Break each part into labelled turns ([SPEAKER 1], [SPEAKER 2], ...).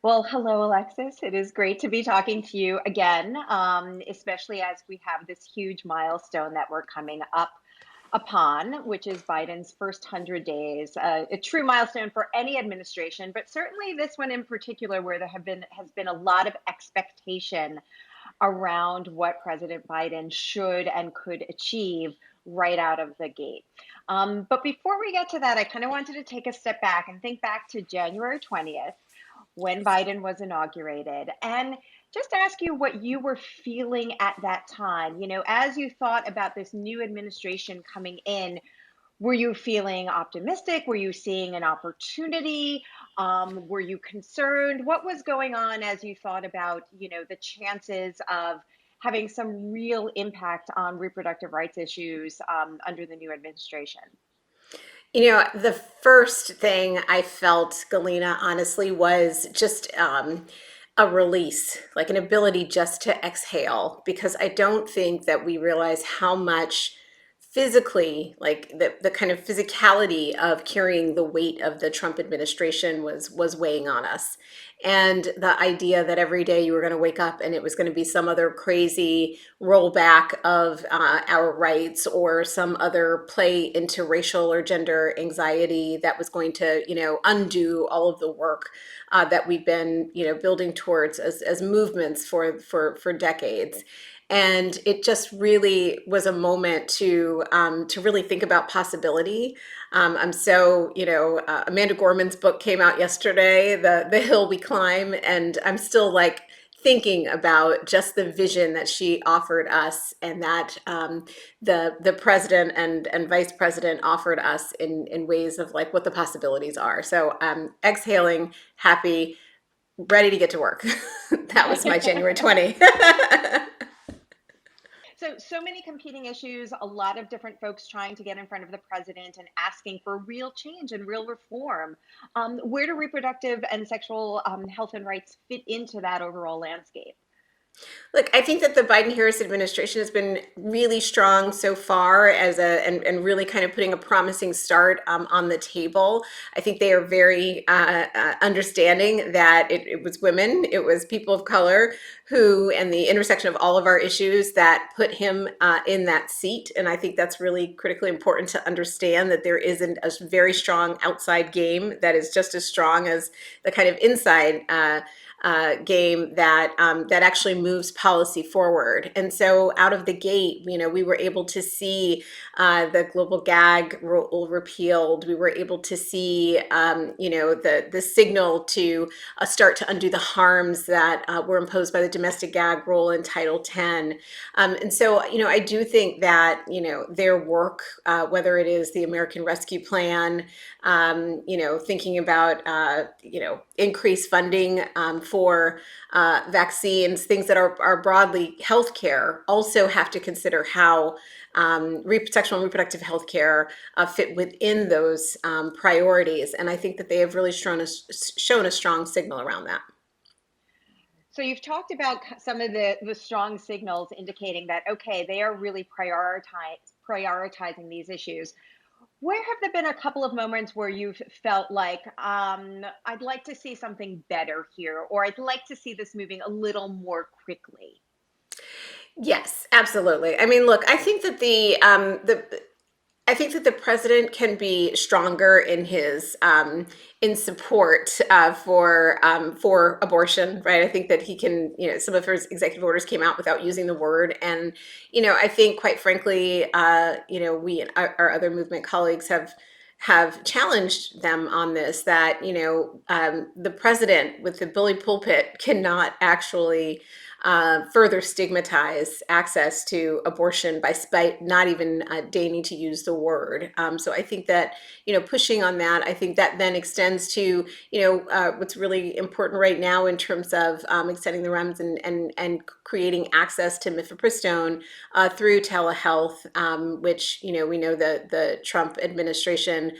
[SPEAKER 1] Well, hello, Alexis. It is great to be talking to you again, especially as we have this huge milestone that we're coming up upon, which is Biden's first 100 days, a true milestone for any administration, but certainly this one in particular, where there has been a lot of expectation around what President Biden should and could achieve right out of the gate. But before we get to that, I kind of wanted to take a step back and think back to January 20th when Biden was inaugurated and just ask you what you were feeling at that time. As you thought about this new administration coming in, were you feeling optimistic? Were you seeing an opportunity? Were you concerned? What was going on as you thought about, the chances of having some real impact on reproductive rights issues under the new administration?
[SPEAKER 2] The first thing I felt, Galina, honestly, was just a release, like an ability just to exhale, because I don't think that we realize how much physically, like the kind of physicality of carrying the weight of the Trump administration was weighing on us. And the idea that every day you were going to wake up and it was going to be some other crazy rollback of our rights or some other play into racial or gender anxiety that was going to, undo all of the work that we've been, building towards as movements for decades. And it just really was a moment to really think about possibility. I'm so, Amanda Gorman's book came out yesterday, the Hill We Climb, and I'm still like thinking about just the vision that she offered us, and that the president and vice president offered us in ways of like what the possibilities are. So exhaling, happy, ready to get to work. That was my January 20.
[SPEAKER 1] So many competing issues, a lot of different folks trying to get in front of the president and asking for real change and real reform. Where do reproductive and sexual health and rights fit into that overall landscape?
[SPEAKER 2] Look, I think that the Biden-Harris administration has been really strong so far and really kind of putting a promising start on the table. I think they are very understanding that it was women, it was people of color who, and the intersection of all of our issues that put him in that seat. And I think that's really critically important to understand that there isn't a very strong outside game that is just as strong as the kind of inside game that actually moves policy forward. And so out of the gate, we were able to see the global gag rule repealed. We were able to see, the signal to start to undo the harms that were imposed by the domestic gag rule in Title 10. And so, I do think that, their work, whether it is the American Rescue Plan, thinking about, increased funding for vaccines, things that are broadly healthcare, also have to consider how sexual and reproductive healthcare fit within those priorities. And I think that they have really shown a strong signal around that.
[SPEAKER 1] So you've talked about some of the strong signals indicating that, okay, they are really prioritizing these issues. Where have there been a couple of moments where you've felt like, I'd like to see something better here, or I'd like to see this moving a little more quickly?
[SPEAKER 2] Yes, absolutely. I mean, look, I think that the president can be stronger in his in support for abortion, right? I think that he can, some of his executive orders came out without using the word, and I think, quite frankly, we and our other movement colleagues have challenged them on this. That the president with the bully pulpit cannot actually further stigmatize access to abortion by not even deigning to use the word. So I think that, pushing on that, I think that then extends to, what's really important right now in terms of extending the REMS and creating access to mifepristone through telehealth, which, we know the Trump administration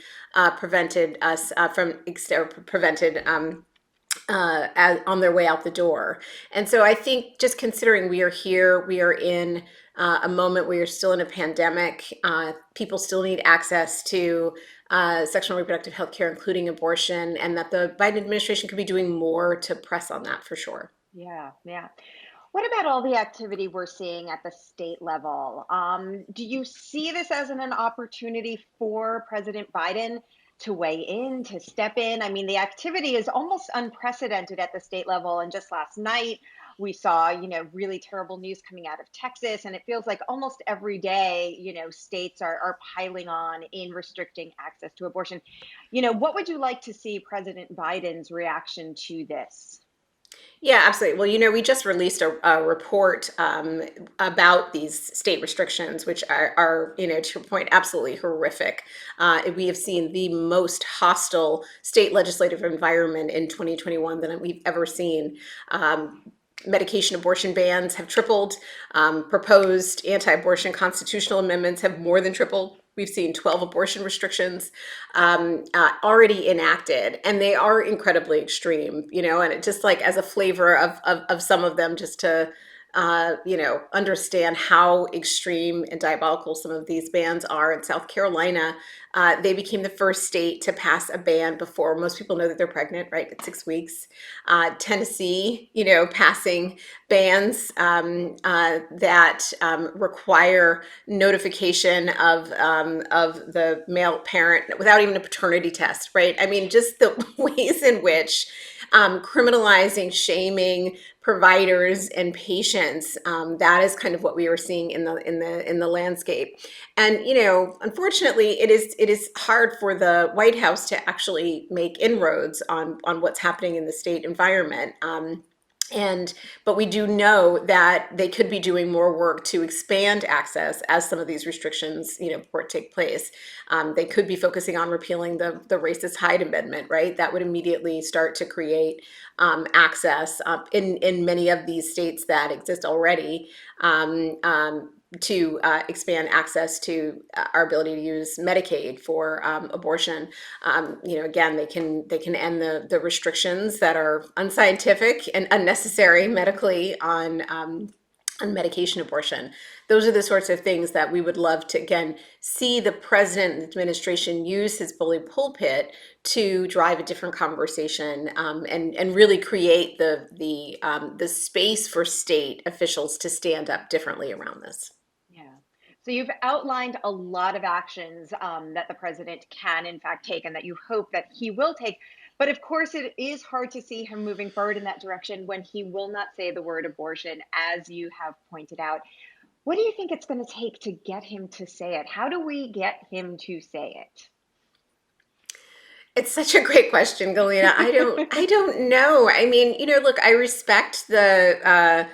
[SPEAKER 2] prevented us from, or prevented on their way out the door. And so I think just considering we are here, we are in a moment where you're still in a pandemic. People still need access to sexual and reproductive health care, including abortion, and that the Biden administration could be doing more to press on that for sure.
[SPEAKER 1] Yeah, yeah. What about all the activity we're seeing at the state level? Do you see this as an opportunity for President Biden to weigh in, to step in? I mean, the activity is almost unprecedented at the state level. And just last night, we saw, really terrible news coming out of Texas. And it feels like almost every day, states are piling on in restricting access to abortion. What would you like to see President Biden's reaction to this?
[SPEAKER 2] Yeah, absolutely. Well, we just released a report about these state restrictions, which are, to your point, absolutely horrific. We have seen the most hostile state legislative environment in 2021 than we've ever seen. Medication abortion bans have tripled. Proposed anti-abortion constitutional amendments have more than tripled. We've seen 12 abortion restrictions already enacted, and they are incredibly extreme, and it just like as a flavor of some of them, just to understand how extreme and diabolical some of these bans are. In South Carolina, they became the first state to pass a ban before most people know that they're pregnant, right, at 6 weeks. Tennessee, passing bans that require notification of the male parent without even a paternity test, right? I mean, just the ways in which criminalizing, shaming providers and patients. That is kind of what we were seeing in the landscape. And unfortunately, it is hard for the White House to actually make inroads on what's happening in the state environment. But we do know that they could be doing more work to expand access as some of these restrictions, before take place. They could be focusing on repealing the racist Hyde Amendment, right? That would immediately start to create access in many of these states that exist already. To expand access to our ability to use Medicaid for abortion. Again, they can end the restrictions that are unscientific and unnecessary medically on medication abortion. Those are the sorts of things that we would love to, again, see the president and the administration use his bully pulpit to drive a different conversation, and really create the space for state officials to stand up differently around this.
[SPEAKER 1] Yeah. So you've outlined a lot of actions that the president can, in fact, take and that you hope that he will take. But of course, it is hard to see him moving forward in that direction when he will not say the word abortion, as you have pointed out. What do you think it's going to take to get him to say it? How do we get him to say
[SPEAKER 2] It's such a great question, Galina. I don't know. I mean, look, I respect the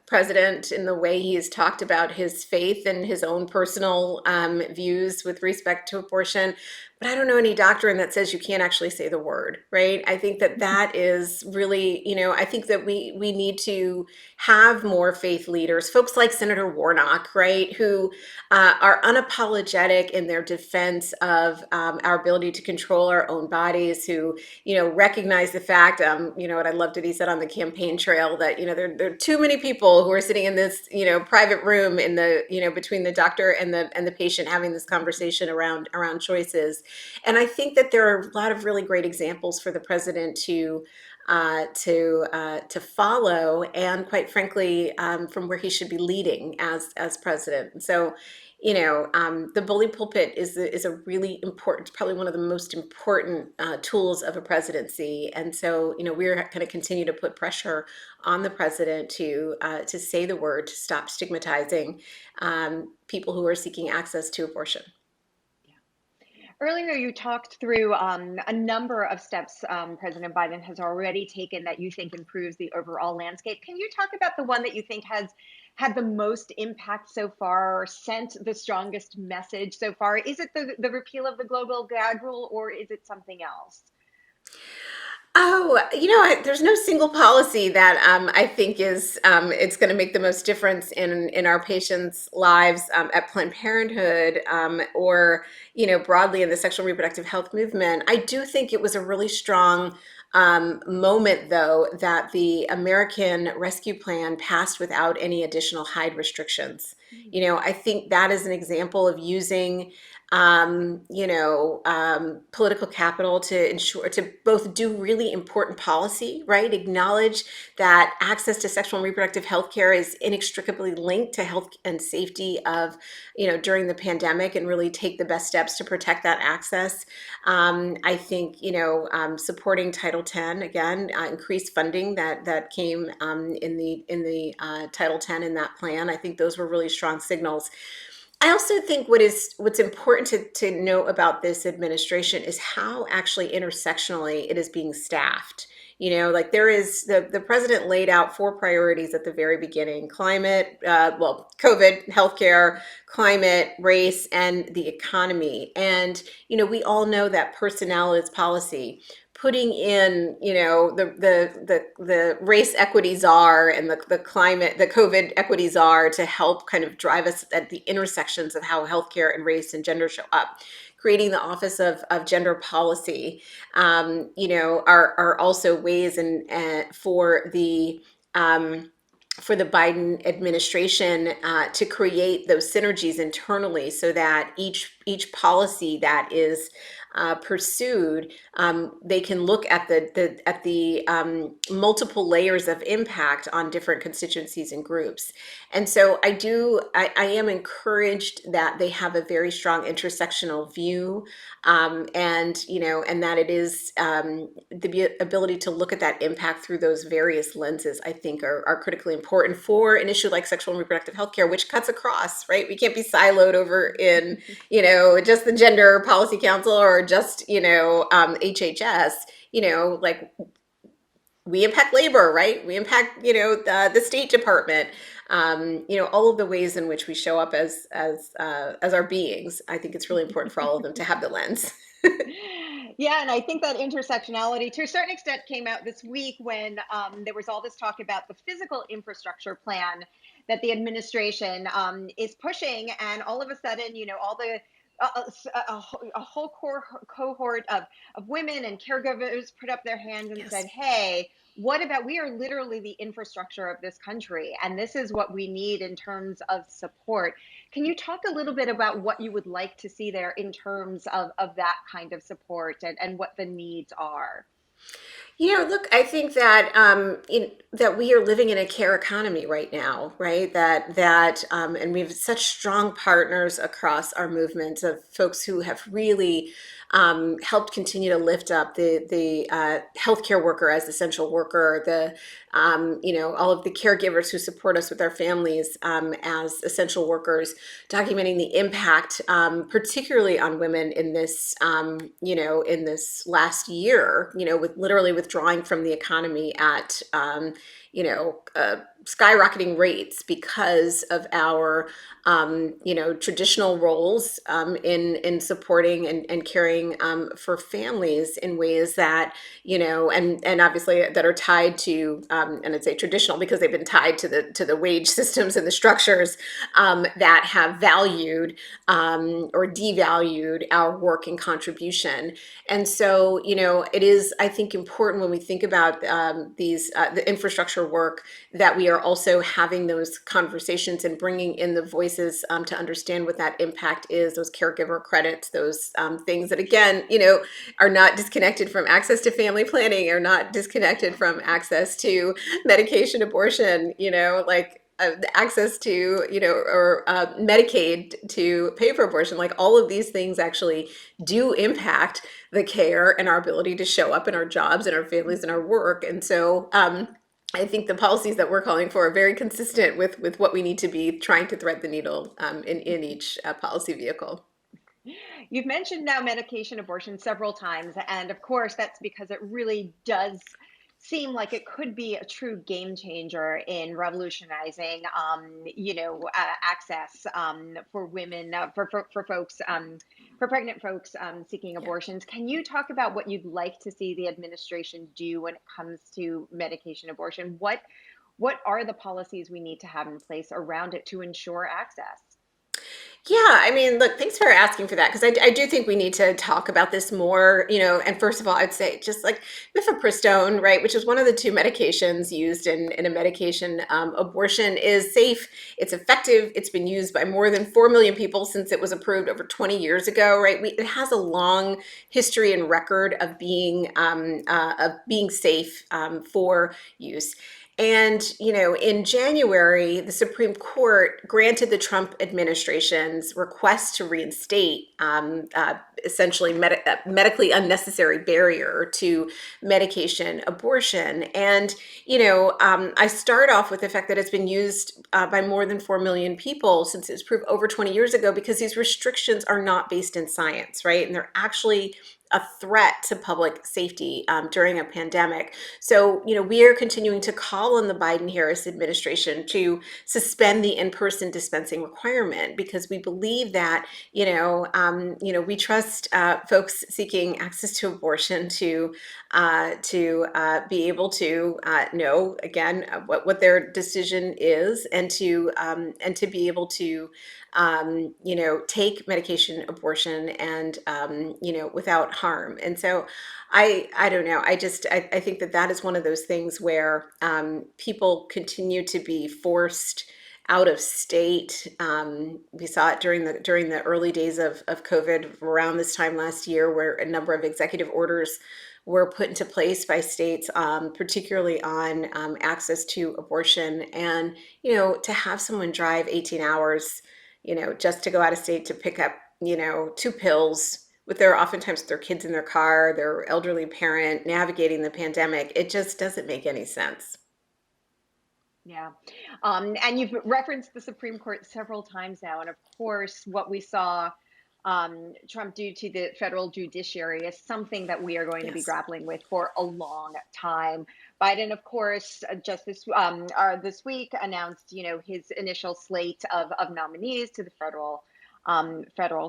[SPEAKER 2] president in the way he has talked about his faith and his own personal views with respect to abortion. But I don't know any doctrine that says you can't actually say the word, right? I think that is really, I think that we need to have more faith leaders, folks like Senator Warnock, right, who are unapologetic in their defense of our ability to control our own bodies, who, recognize the fact, what I loved that he said on the campaign trail, that, there are too many people who are sitting in this, private room in the, between the doctor and the patient having this conversation around choices. And I think that there are a lot of really great examples for the president to follow, and quite frankly, from where he should be leading as president. So, the bully pulpit is a really important, probably one of the most important tools of a presidency. And so, we're going to continue to put pressure on the president to say the word, to stop stigmatizing people who are seeking access to abortion.
[SPEAKER 1] it? Earlier, you talked through a number of steps President Biden has already taken that you think improves the overall landscape. Can you talk about the one that you think has had the most impact so far, sent the strongest message so far? Is it the repeal of the global gag rule, or is it something else?
[SPEAKER 2] Oh, there's no single policy that I think is it's going to make the most difference in our patients' lives at Planned Parenthood or broadly in the sexual reproductive health movement. I do think it was a really strong moment, though, that the American Rescue Plan passed without any additional hide restrictions. I think that is an example of using political capital to ensure to both do really important policy, right? Acknowledge that access to sexual and reproductive health care is inextricably linked to health and safety of, during the pandemic, and really take the best steps to protect that access. I think, supporting Title X again, increased funding that came in the Title X in that plan. I think those were really strong signals. I also think what's important to note about this administration is how actually intersectionally it is being staffed. Like there is the president laid out four priorities at the very beginning: climate, COVID, healthcare, climate, race, and the economy. And we all know that personnel is policy. Putting in, the race equity czar and the climate, the COVID equity czar to help kind of drive us at the intersections of how healthcare and race and gender show up. Creating the Office of Gender Policy, are also ways for the Biden administration to create those synergies internally, so that each policy that is pursued, they can look at the multiple layers of impact on different constituencies and groups. And so I am encouraged that they have a very strong intersectional view, and that it is the ability to look at that impact through those various lenses, I think are critically important for an issue like sexual and reproductive health care, which cuts across, right? We can't be siloed over in, just the Gender Policy Council or just, HHS, like we impact labor, right? We impact, the State Department, all of the ways in which we show up as our beings. I think it's really important for all of them to have the lens.
[SPEAKER 1] Yeah, and I think that intersectionality, to a certain extent, came out this week when there was all this talk about the physical infrastructure plan that the administration is pushing, and all of a sudden, all the a whole cohort of women and caregivers put up their hands and said,
[SPEAKER 2] Yes.
[SPEAKER 1] "Hey, what about, we are literally the infrastructure of this country, and this is what we need in terms of support." Can you talk a little bit about what you would like to see there in terms of that kind of support, and what the needs are?
[SPEAKER 2] Look, I think that that we are living in a care economy right now, right? And we have such strong partners across our movement of folks who have really helped continue to lift up the healthcare worker as essential worker, all of the caregivers who support us with our families as essential workers, documenting the impact, particularly on women in this, in this last year, with literally withdrawing from the economy at, skyrocketing rates because of our, traditional roles in supporting and caring for families in ways that, and obviously that are tied to, and I'd say traditional because they've been tied to the wage systems and the structures that have valued or devalued our work and contribution. And so, it is, I think, important when we think about the infrastructure work, that we are also having those conversations and bringing in the voices to understand what that impact is, those caregiver credits, those things that, again, are not disconnected from access to family planning, are not disconnected from access to medication, abortion, like access to, or Medicaid to pay for abortion. Like all of these things actually do impact the care and our ability to show up in our jobs and our families and our work. And so I think the policies that we're calling for are very consistent with what we need to be trying to thread the needle in each policy vehicle.
[SPEAKER 1] You've mentioned now medication abortion several times, and of course, that's because it really does seem like it could be a true game changer in revolutionizing, access for women, for folks for pregnant folks seeking
[SPEAKER 2] Yeah.
[SPEAKER 1] abortions. Can you talk about what you'd like to see the administration do when it comes to medication abortion? What are the policies we need to have in place around it to ensure access?
[SPEAKER 2] Yeah, I mean, look, thanks for asking for that because I do think we need to talk about this more, and first of all, I'd say just like mifepristone, right, which is one of the two medications used in a medication abortion is safe, it's effective, it's been used by more than 4 million people since it was approved over 20 years ago, right? It has a long history and record of being safe for use. And, in January, the Supreme Court granted the Trump administration's request to reinstate essentially medically unnecessary barrier to medication abortion. And, I start off with the fact that it's been used by more than 4 million people since it was approved over 20 years ago because these restrictions are not based in science, right? And they're actually a threat to public safety during a pandemic. So, we are continuing to call on the Biden-Harris administration to suspend the in-person dispensing requirement because we believe that, we trust folks seeking access to abortion to be able to know again what their decision is and to be able to take medication abortion and without harm. And so I don't know. I think that is one of those things where people continue to be forced out of state. We saw it during the early days of COVID around this time last year, where a number of executive orders were put into place by states, particularly on access to abortion. And to have someone drive 18 hours, just to go out of state to pick up, two pills with oftentimes their kids in their car, their elderly parent navigating the pandemic, it just doesn't make any sense.
[SPEAKER 1] Yeah. And you've referenced the Supreme Court several times now. And of course, what we saw Trump do to the federal judiciary is something that we are going to be
[SPEAKER 2] Yes.
[SPEAKER 1] grappling with for a long time. Biden, of course, just this week announced, his initial slate of nominees to the federal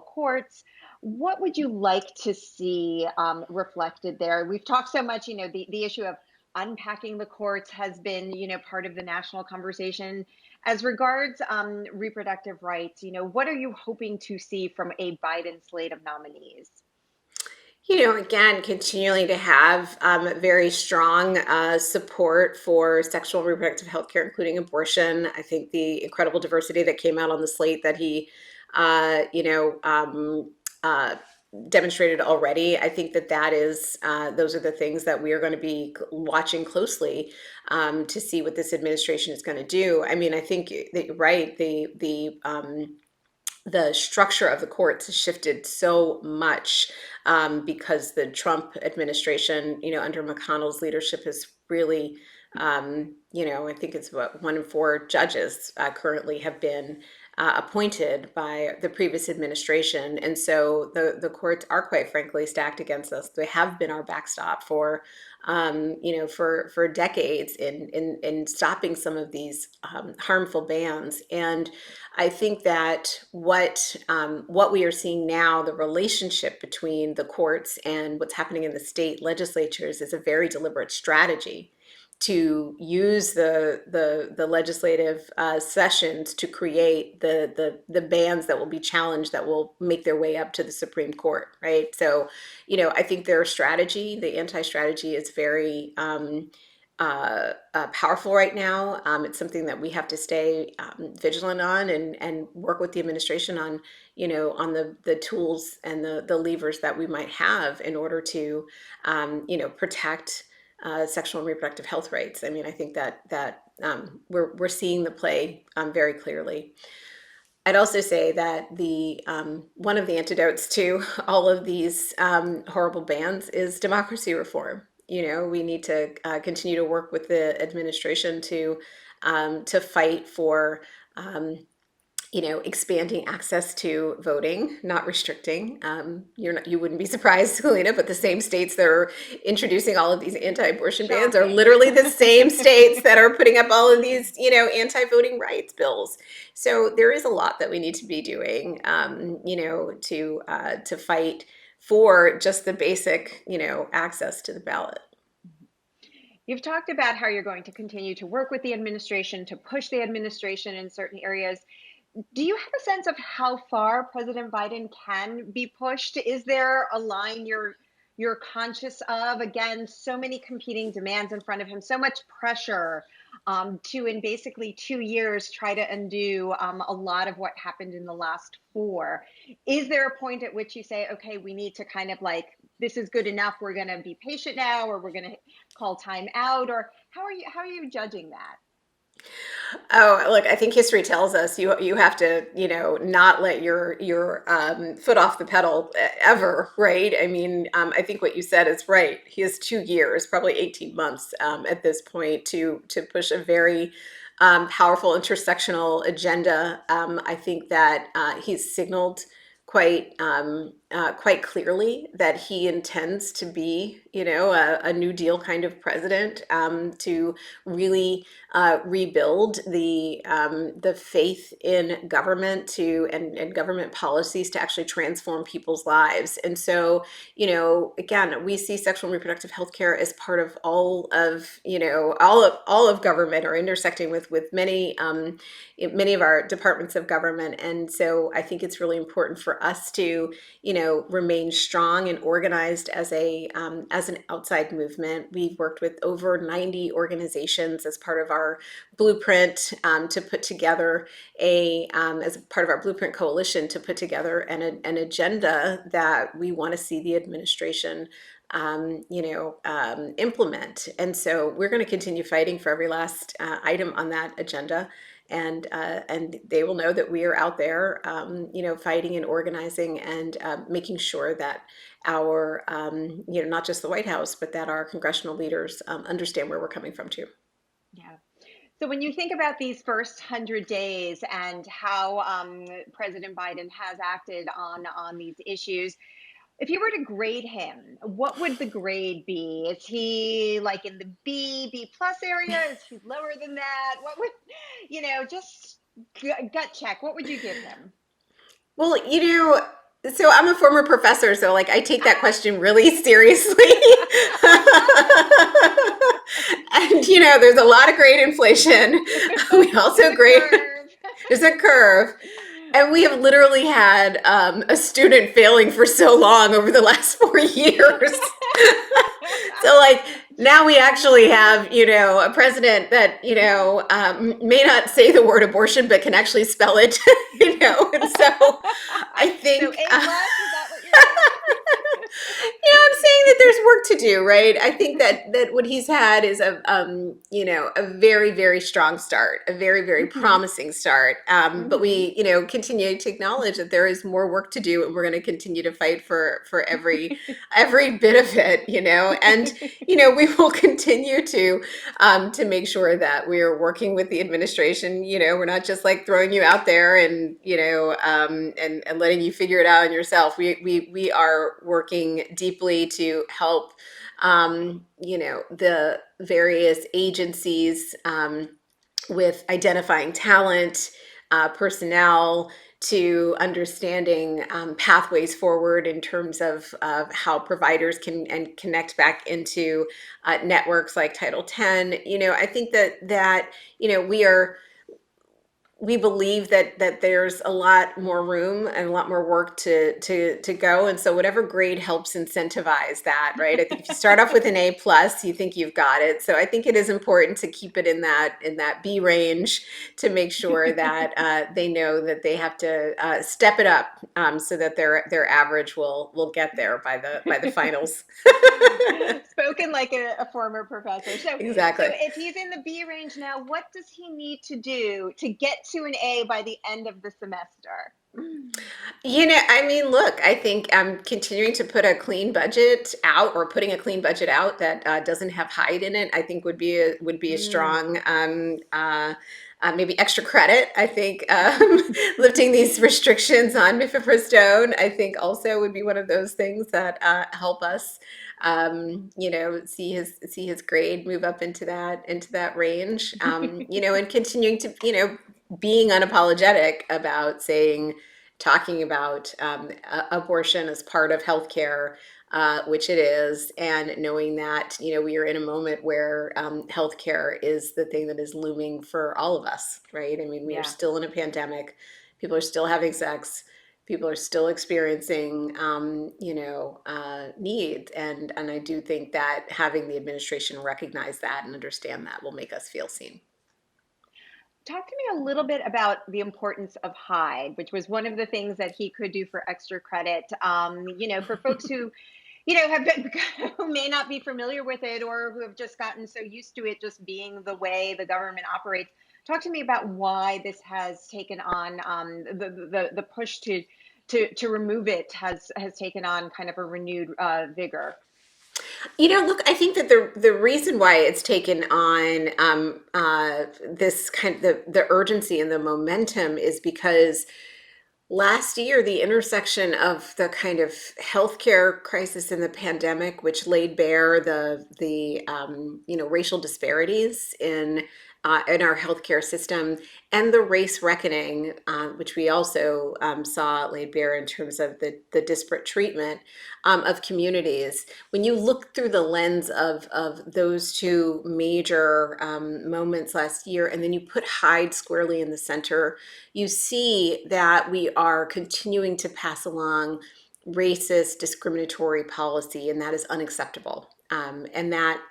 [SPEAKER 1] courts. What would you like to see reflected there? We've talked so much, the issue of unpacking the courts has been, part of the national conversation. As regards reproductive rights, what are you hoping to see from a Biden slate of nominees?
[SPEAKER 2] Again, continuing to have very strong support for sexual and reproductive health care, including abortion. I think the incredible diversity that came out on the slate that he, uh, demonstrated already. I think that is those are the things that we are going to be watching closely to see what this administration is going to do. I mean, I think that you're right. The structure of the courts has shifted so much because the Trump administration, under McConnell's leadership, has really, I think it's what 1 in 4 judges currently have been appointed by the previous administration, and so the courts are quite frankly stacked against us. They have been our backstop for decades in stopping some of these harmful bans. And I think that what we are seeing now, the relationship between the courts and what's happening in the state legislatures, is a very deliberate strategy to use the legislative sessions to create the bans that will be challenged, that will make their way up to the Supreme Court, right? So, I think their strategy, the anti-strategy, is very powerful right now. It's something that we have to stay vigilant on and work with the administration on, on the tools and the levers that we might have in order to, protect sexual and reproductive health rights. I mean, I think that we're seeing the play very clearly. I'd also say that the one of the antidotes to all of these horrible bans is democracy reform. We need to continue to work with the administration to fight for expanding access to voting, not restricting. You wouldn't be surprised, Galina, but the same states that are introducing all of these anti-abortion bans are
[SPEAKER 1] Shocking.
[SPEAKER 2] literally the same states that are putting up all of these, anti-voting rights bills. So there is a lot that we need to be doing, to fight for just the basic, access to the ballot.
[SPEAKER 1] You've talked about how you're going to continue to work with the administration to push the administration in certain areas. Do you have a sense of how far President Biden can be pushed? Is there a line you're conscious of? Again, so many competing demands in front of him, so much pressure to, in basically 2 years, try to undo a lot of what happened in the last four. Is there a point at which you say, okay, we need to kind of like, this is good enough, we're going to be patient now, or we're going to call time out, or how are you judging that?
[SPEAKER 2] Oh, look, I think history tells us you have to, not let your foot off the pedal ever, right? I mean, I think what you said is right. He has 2 years, probably 18 months at this point to push a very powerful intersectional agenda. I think that he's signaled quite clearly that he intends to be, a New Deal kind of president, to really rebuild the faith in government and government policies to actually transform people's lives. And so, again, we see sexual and reproductive health care as part of all of government, or intersecting with many of our departments of government. And so I think it's really important for us to, remain strong and organized as an outside movement. We've worked with over 90 organizations as part of our blueprint, to put together as part of our blueprint coalition, to put together an agenda that we want to see the administration implement. And so we're going to continue fighting for every last item on that agenda. And they will know that we are out there, fighting and organizing, and making sure that our, not just the White House, but that our congressional leaders understand where we're coming from too.
[SPEAKER 1] Yeah. So when you think about these first 100 days and how President Biden has acted on these issues, if you were to grade him, what would the grade be? Is he like in the B plus area? Is he lower than that? What would, just gut check. What would you give him?
[SPEAKER 2] Well, so I'm a former professor, so like I take that question really seriously. And there's a lot of grade inflation. We also grade, there's a curve. And we have literally had a student failing for so long over the last 4 years. So like now we actually have, a president that, may not say the word abortion, but can actually spell it, and so I think,
[SPEAKER 1] So A plus, is that what you're saying?
[SPEAKER 2] I'm saying that there's work to do, right? I think that what he's had is a very, very strong start, a very, very promising start. But we, continue to acknowledge that there is more work to do, and we're going to continue to fight for every bit of it, and we will continue to make sure that we are working with the administration. We're not just like throwing you out there and and letting you figure it out on yourself. We are working deeply to help the various agencies with identifying talent, personnel, to understanding pathways forward in terms of how providers can and connect back into networks like Title X. I think that we believe that there's a lot more room and a lot more work to go. And so whatever grade helps incentivize that, right? I think if you start off with an A plus, you think you've got it. So I think it is important to keep it in that B range, to make sure that they know that they have to step it up, so that their average will get there by the finals.
[SPEAKER 1] Spoken like a former professor. So
[SPEAKER 2] Exactly.
[SPEAKER 1] if he's in the B range now, what does he need to do to get to an A by the end of the semester?
[SPEAKER 2] I mean, look, I think continuing to put a clean budget out, or putting a clean budget out that doesn't have hide in it, I think would be a
[SPEAKER 1] Mm.
[SPEAKER 2] strong maybe extra credit. I think lifting these restrictions on mifepristone, I think also would be one of those things that help us, see his grade move up into that range, and continuing to, being unapologetic about talking about abortion as part of healthcare, which it is, and knowing that we are in a moment where healthcare is the thing that is looming for all of us, right? I mean, we are
[SPEAKER 1] Yeah.
[SPEAKER 2] still in a pandemic. People are still having sex. People are still experiencing, needs, and I do think that having the administration recognize that and understand that will make us feel seen.
[SPEAKER 1] Talk to me a little bit about the importance of Hyde, which was one of the things that he could do for extra credit. For folks who, have been, who may not be familiar with it or who have just gotten so used to it just being the way the government operates. Talk to me about why this has taken on the push to remove it has taken on kind of a renewed vigor.
[SPEAKER 2] Look, I think that the reason why it's taken on this kind of the urgency and the momentum is because last year, the intersection of the kind of healthcare crisis and the pandemic, which laid bare the racial disparities in our healthcare system, and the race reckoning, which we also saw laid bare in terms of the disparate treatment of communities. When you look through the lens of those two major moments last year, and then you put Hyde squarely in the center, you see that we are continuing to pass along racist, discriminatory policy, and that is unacceptable. And that,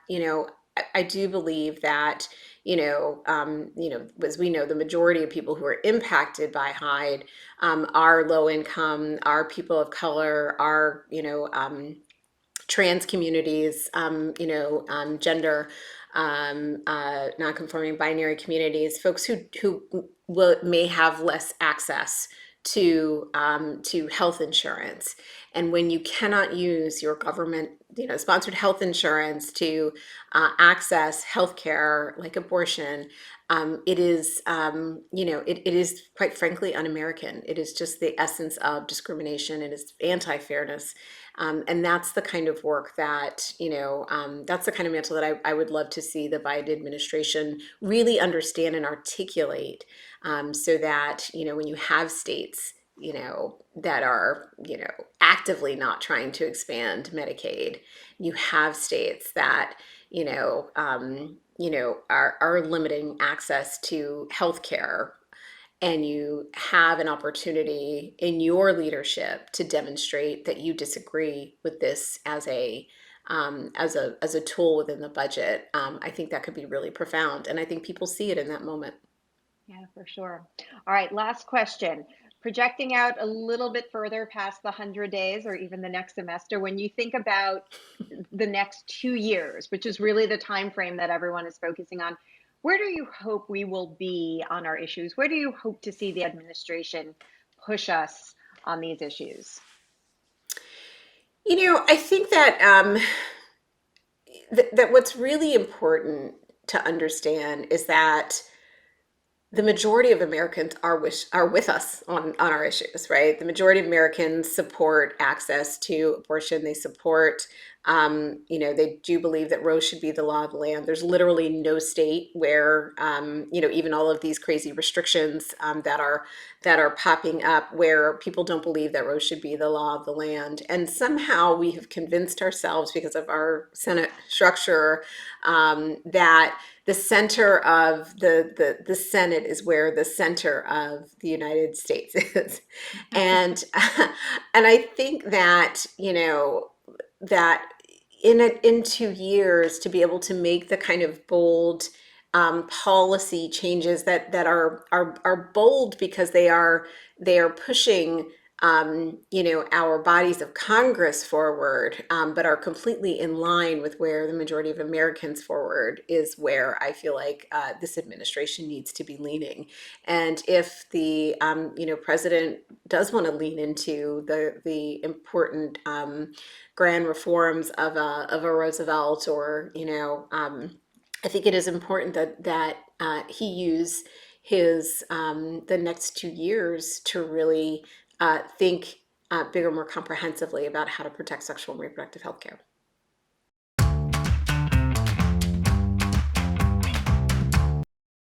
[SPEAKER 2] I do believe that, as we know, the majority of people who are impacted by Hyde are low income, are people of color, are, trans communities, gender non-conforming binary communities, folks who may have less access to health insurance. And when you cannot use your government sponsored health insurance to access healthcare like abortion, it is it is quite frankly un-American. It is just the essence of discrimination. It is anti-fairness. And that's the kind of work that, that's the kind of mantle that I would love to see the Biden administration really understand and articulate, so that, when you have states, that are, actively not trying to expand Medicaid, you have states that, are limiting access to health care, and you have an opportunity in your leadership to demonstrate that you disagree with this as a tool within the budget. I think that could be really profound, and I think people see it in that moment.
[SPEAKER 1] Yeah, for sure. All right, last question. Projecting out a little bit further past the 100 days or even the next semester, when you think about the next 2 years, which is really the time frame that everyone is focusing on, where do you hope we will be on our issues? Where do you hope to see the administration push us on these issues?
[SPEAKER 2] I think that that what's really important to understand is that the majority of Americans are with us on our issues, right? The majority of Americans support access to abortion. They support, they do believe that Roe should be the law of the land. There's literally no state where, even all of these crazy restrictions that are popping up, where people don't believe that Roe should be the law of the land. And somehow we have convinced ourselves, because of our Senate structure, that the center of the Senate is where the center of the United States is. And and I think that, that in 2 years, to be able to make the kind of bold policy changes that are bold because they are pushing, our bodies of Congress forward, but are completely in line with where the majority of Americans forward, is where I feel like this administration needs to be leaning. And if the president does want to lean into the important grand reforms of a Roosevelt, or I think it is important that he use his the next 2 years to really think bigger, more comprehensively about how to protect sexual and reproductive health care.